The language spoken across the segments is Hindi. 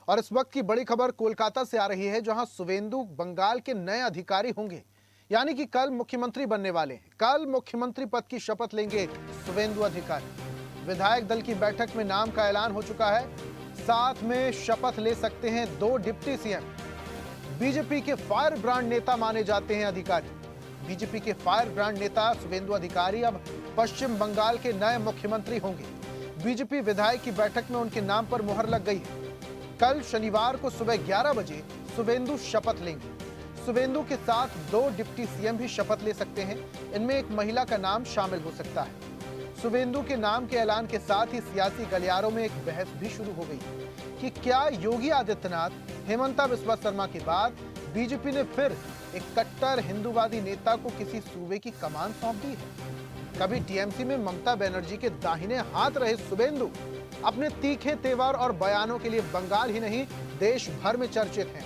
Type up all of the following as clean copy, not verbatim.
और इस वक्त की बड़ी खबर कोलकाता से आ रही है, जहां शुवेंदु बंगाल के नए अधिकारी होंगे। यानी कि कल मुख्यमंत्री बनने वाले हैं। कल मुख्यमंत्री पद की शपथ लेंगे शुवेंदु अधिकारी। विधायक दल की बैठक में नाम का ऐलान हो चुका है। साथ में शपथ ले सकते हैं 2 डिप्टी सीएम। बीजेपी के फायर ब्रांड नेता माने जाते हैं अधिकारी। बीजेपी के फायर ब्रांड नेता शुवेंदु अधिकारी अब पश्चिम बंगाल के नए मुख्यमंत्री होंगे। बीजेपी विधायक की बैठक में उनके नाम पर मुहर लग गई है। कल शनिवार को सुबह 11 बजे शुवेंदु शपथ लेंगे। शुवेंदु के साथ 2 डिप्टी सीएम भी शपथ ले सकते हैं। इनमें एक महिला का नाम शामिल हो सकता है। शुवेंदु के नाम के ऐलान के साथ ही सियासी गलियारों में एक बहस भी शुरू हो गई कि क्या योगी आदित्यनाथ, हेमंता बिस्वा शर्मा के बाद बीजेपी ने फिर एक कट्टर हिंदूवादी नेता को किसी सूबे की कमान सौंप दी है। कभी टीएमसी में ममता बनर्जी के दाहिने हाथ रहे शुवेंदु अपने तीखे तेवर और बयानों के लिए बंगाल ही नहीं, देश भर में चर्चित हैं।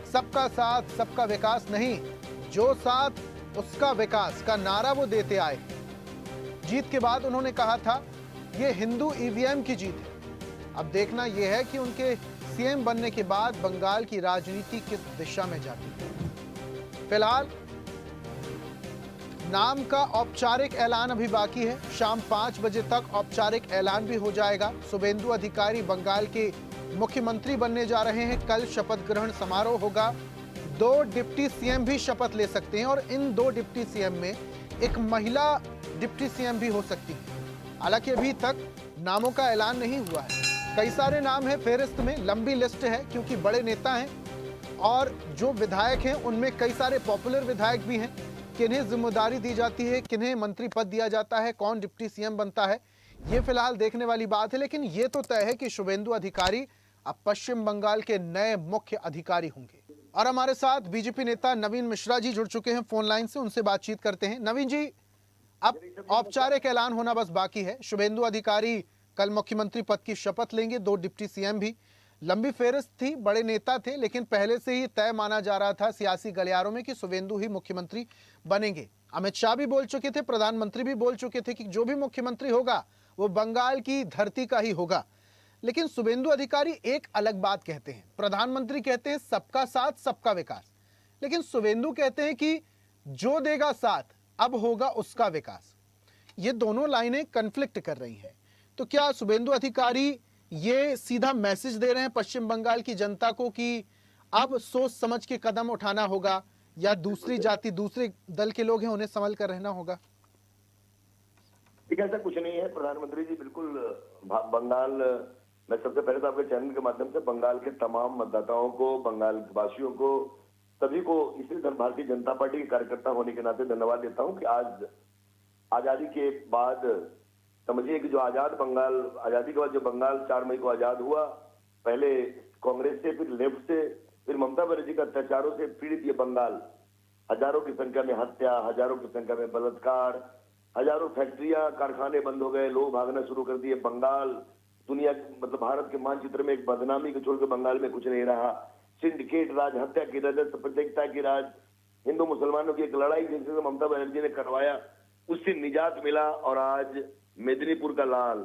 सबका साथ सबका विकास नहीं, जो साथ उसका विकास का नारा वो देते आए। जीत के बाद उन्होंने कहा था, ये हिंदू ईवीएम की जीत है। अब देखना यह है कि उनके सीएम बनने के बाद बंगाल की राजनीति किस दिशा में जाती है। फिलहाल नाम का औपचारिक ऐलान अभी बाकी है। शाम 5 बजे तक औपचारिक ऐलान भी हो जाएगा। शुवेंदु अधिकारी बंगाल के मुख्यमंत्री बनने जा रहे हैं। कल शपथ ग्रहण समारोह होगा। 2 डिप्टी सीएम भी शपथ ले सकते हैं और इन 2 डिप्टी सीएम में एक महिला डिप्टी सीएम भी हो सकती है। हालांकि अभी तक नामों का ऐलान नहीं हुआ है। कई सारे नाम है फेहरिस्त में, लंबी लिस्ट है, क्योंकि बड़े नेता हैं और जो विधायक हैं उनमें कई सारे पॉपुलर विधायक भी हैं। किन्हें जिम्मेदारी दी जाती है, किन्हें मंत्री पद दिया जाता है, कौन डिप्टी सीएम बनता है, ये फिलहाल देखने वाली बात है। लेकिन ये तो तय है कि शुवेंदु अधिकारी अब पश्चिम बंगाल के नए मुख्य अधिकारी होंगे। और हमारे साथ बीजेपी नेता नवीन मिश्रा जी जुड़ चुके हैं फोन लाइन से, उनसे बातचीत करते हैं। नवीन जी, अब औपचारिक ऐलान होना बस बाकी है। शुवेंदु अधिकारी कल मुख्यमंत्री पद की शपथ लेंगे। 2 डिप्टी सीएम भी, लंबी फेहरिस्त थी, बड़े नेता थे, लेकिन पहले से ही तय माना जा रहा था सियासी गलियारों में कि शुवेंदु ही मुख्यमंत्री बनेंगे। अमित शाह भी बोल चुके थे, प्रधानमंत्री भी बोल चुके थे कि जो भी मुख्यमंत्री होगा वो बंगाल की धरती का ही होगा। लेकिन शुवेंदु अधिकारी एक अलग बात कहते हैं। प्रधानमंत्री कहते हैं सबका साथ सबका विकास, लेकिन शुवेंदु कहते हैं कि जो देगा साथ अब होगा उसका विकास। ये दोनों लाइनें कन्फ्लिक्ट कर रही हैं। तो क्या शुवेंदु अधिकारी ये सीधा मैसेज दे रहे हैं पश्चिम बंगाल की जनता को कि अब सोच समझ के कदम उठाना होगा, या दूसरी जाति, दूसरे दल के लोग हैं उन्हें संभल कर रहना होगा? ठीक है, ऐसा कुछ नहीं है। प्रधानमंत्री जी बिल्कुल बंगाल, मैं सबसे पहले तो आपके चैनल के माध्यम से बंगाल के तमाम मतदाताओं को, बंगाल वासियों को, सभी को, इसी भारतीय जनता पार्टी के कार्यकर्ता होने के नाते धन्यवाद देता हूं कि आज आजादी के बाद, समझिए कि जो आजाद बंगाल, आजादी के बाद जो बंगाल 4 मई को आजाद हुआ, पहले कांग्रेस से, फिर लेफ्ट से, फिर ममता बनर्जी के अत्याचारों से पीड़ित ये बंगाल, हजारों की संख्या में हत्या, हजारों की संख्या में बलात्कार, हजारों फैक्ट्रियां, कारखाने बंद हो गए, लोग भागना शुरू कर दिए। बंगाल दुनिया, मतलब भारत के मानचित्र में एक बदनामी को छोड़कर बंगाल में कुछ नहीं रहा। सिंडिकेट राज, हत्या की राजस्व प्रतियोगिता की राज, हिंदू मुसलमानों की एक लड़ाई जिसे ममता बनर्जी ने करवाया, उससे निजात मिला। और आज मेदिनीपुर का लाल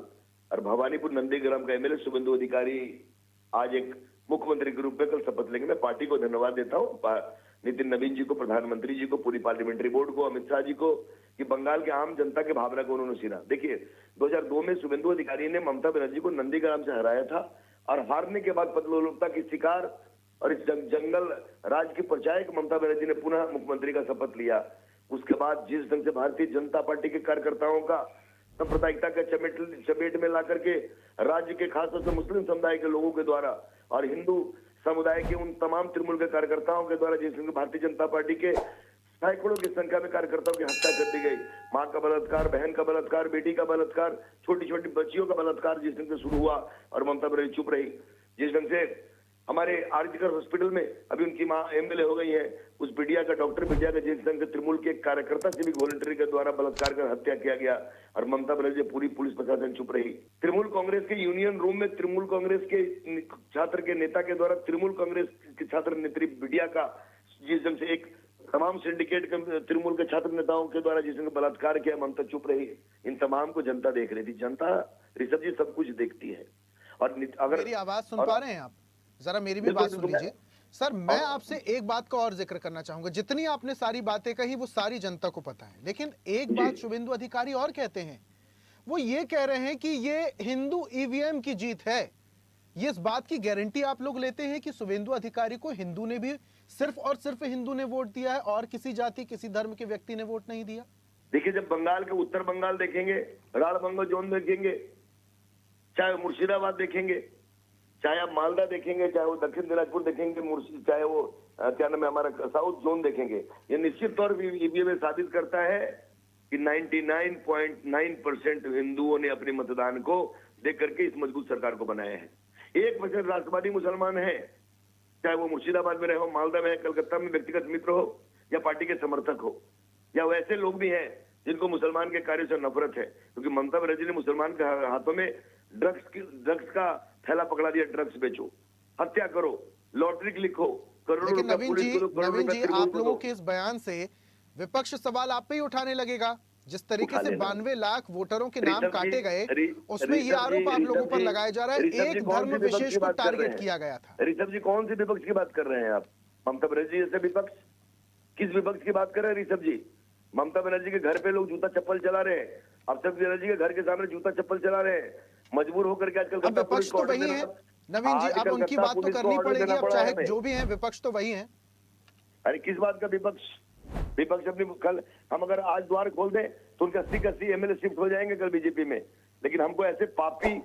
और भवानीपुर नंदीग्राम का एमएलए शुवेंदु अधिकारी आज एक मुख्यमंत्री के रूप में कल शपथ लेंगे। मैं पार्टी को धन्यवाद देता हूँ, नितिन नवीन जी को, प्रधानमंत्री जी को, पूरी पार्लियामेंट्री बोर्ड को, अमित शाह जी को, कि बंगाल के आम जनता के भावना को उन्होंने सीना। देखिए, 2002 में शुवेंदु अधिकारी ने ममता बनर्जी को नंदीग्राम से हराया था और हारने के बाद पदलोलुपता की शिकार और इस जंगल राज की परिचायक ममता बनर्जी ने पुनः मुख्यमंत्री का शपथ लिया। उसके बाद जिस ढंग से भारतीय जनता पार्टी के कार्यकर्ताओं का सांप्रदायिकता के चपेट में ला करके राज्य के खासतौर से मुस्लिम समुदाय के लोगों के द्वारा और हिंदू समुदाय के उन तमाम तृणमूल के कार्यकर्ताओं के द्वारा, जिस भारतीय जनता पार्टी के सैकड़ों की संख्या में कार्यकर्ताओं की हत्या कर दी गई, मां का बलात्कार, बहन का बलात्कार, बेटी का बलात्कार, छोटी छोटी बच्चियों का बलात्कार जिस ढंग से शुरू हुआ और ममता बनर्जी चुप रही। जिस ढंग से हमारे आरजीकर हॉस्पिटल में अभी उनकी मां एमएलए हो गई है, उस बिटिया का, डॉक्टर बिटिया का जिस ढंग से तृणमूल के कार्यकर्ता सिविक वॉलंटियर के द्वारा बलात्कार कर हत्या किया गया और ममता बनर्जी, पूरी पुलिस प्रशासन चुप रही। तृणमूल कांग्रेस के यूनियन रूम में तृणमूल कांग्रेस के छात्र के नेता के द्वारा तृणमूल कांग्रेस के छात्र नेत्री बिटिया का जिस ढंग से एक तमाम सिंडिकेट के तृणमूल के छात्र नेताओं के द्वारा जिसने बलात्कार किया, ममता चुप रही। इन तमाम को जनता देख रही थी। जनता, ऋषभ जी, सब कुछ देखती है। और अगर मेरी आवाज सुन पा रहे हैं आप? जरा मेरी भी बात सुन लीजिए सर। मैं आपसे एक बात का और जिक्र करना चाहूंगा। जितनी आपने सारी बातें कही वो सारी जनता को पता है, लेकिन एक बात शुभेंदु अधिकारी और कहते हैं। वो ये कह रहे हैं कि ये हिंदू ईवीएम की जीत है। ये इस बात की गारंटी आप लोग लेते हैं कि शुभेंदु अधिकारी को हिंदू ने भी सिर्फ और सिर्फ हिंदू ने वोट दिया है और किसी जाति किसी धर्म के व्यक्ति ने वोट नहीं दिया? देखिए, जब बंगाल के उत्तर बंगाल देखेंगे, राढ़बंगो जोन देखेंगे, चाहे मुर्शिदाबाद देखेंगे, चाहे आप मालदा देखेंगे, चाहे वो दक्षिण दिनाजपुर देखेंगे, चाहे वो क्या नाम है हमारा साउथ जोन देखेंगे, ये निश्चित तौर पर ईवीएम साबित करता है कि 99.9% हिंदुओं ने अपने मतदान को देख करके इस मजबूत सरकार को बनाया है। 1% राष्ट्रवादी मुसलमान है, चाहे वो मुर्शिदाबाद में रहे हो, मालदा में है, कलकत्ता में व्यक्तिगत मित्र हो या पार्टी के समर्थक हो, या वैसे लोग भी हैं जिनको मुसलमान के कार्य से नफरत है, क्योंकि ममता बनर्जी ने मुसलमान के हाथों में ड्रग्स का थैला पकड़ा दिया। ड्रग्स बेचो, हत्या करो, लॉटरी लिखो, करोड़ों लेकिन रुपया नवीन पुलिस जी, को दो, करोड़ों रुपया आप क्रिमिनल को लोगों दो। के इस बयान से विपक्ष सवाल आप पे ही उठाने लगेगा। जिस तरीके से 92 लाख वोटरों के नाम काटे गए, उसमें ये आरोप आप लोगों पर लगाया जा रहा है एक धर्म विशेष को टारगेट किया गया था। ऋषभ जी, कौन सी विपक्ष की बात कर रहे हैं आप? ममता बनर्जी जैसे विपक्ष? किस विपक्ष की बात कर रहे हैं ऋषभ जी? ममता बनर्जी के घर पे लोग जूता चप्पल चला रहे हैं, अफसर बनर्जी के घर के सामने जूता चप्पल चला रहे हैं, मजबूर होकर के आजकल विपक्ष तो वही है नवीन जी, अब उनकी बात तो करनी पड़ेगी। अब चाहे जो भी है, विपक्ष तो वही है। अरे किस बात का विपक्ष? विपक्ष अपनी कल हम अगर आज द्वार खोल दें तो उनके 80 एमएलए शिफ्ट हो जाएंगे कल बीजेपी में, लेकिन हमको ऐसे पापी,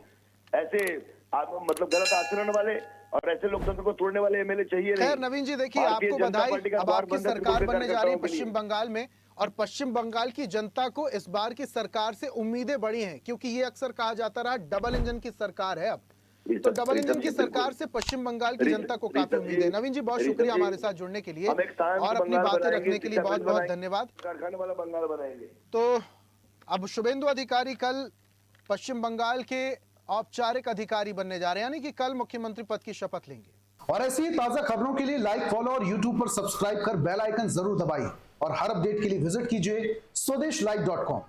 ऐसे मतलब गलत आचरण वाले और ऐसे लोकतंत्र को तोड़ने वाले एमएलए चाहिए नहीं। खैर नवीन जी, देखिए आपको बधाई। अब आपकी सरकार बनने जा रही है पश्चिम बंगाल में, और पश्चिम बंगाल की जनता को इस बार की सरकार से उम्मीदें बड़ी हैं, क्योंकि ये अक्सर कहा जाता रहा डबल इंजन की सरकार है। अब तो डबल इंजन की सरकार से पश्चिम बंगाल की जनता को काफी उम्मीद है। नवीन जी, बहुत शुक्रिया हमारे साथ जुड़ने के लिए और अपनी बातें रखने के लिए बहुत बहुत धन्यवाद। कारखाने वाला बंगाल बनाएंगे। तो अब शुभेंदु अधिकारी कल पश्चिम बंगाल के औपचारिक अधिकारी बनने जा रहे हैं, यानी कि कल मुख्यमंत्री पद की शपथ लेंगे। और ऐसी ताजा खबरों के लिए लाइक, फॉलो और यूट्यूब पर सब्सक्राइब कर बेल आइकन जरूर दबाइए और हर अपडेट के लिए विजिट कीजिए स्वदेशलाइव.com।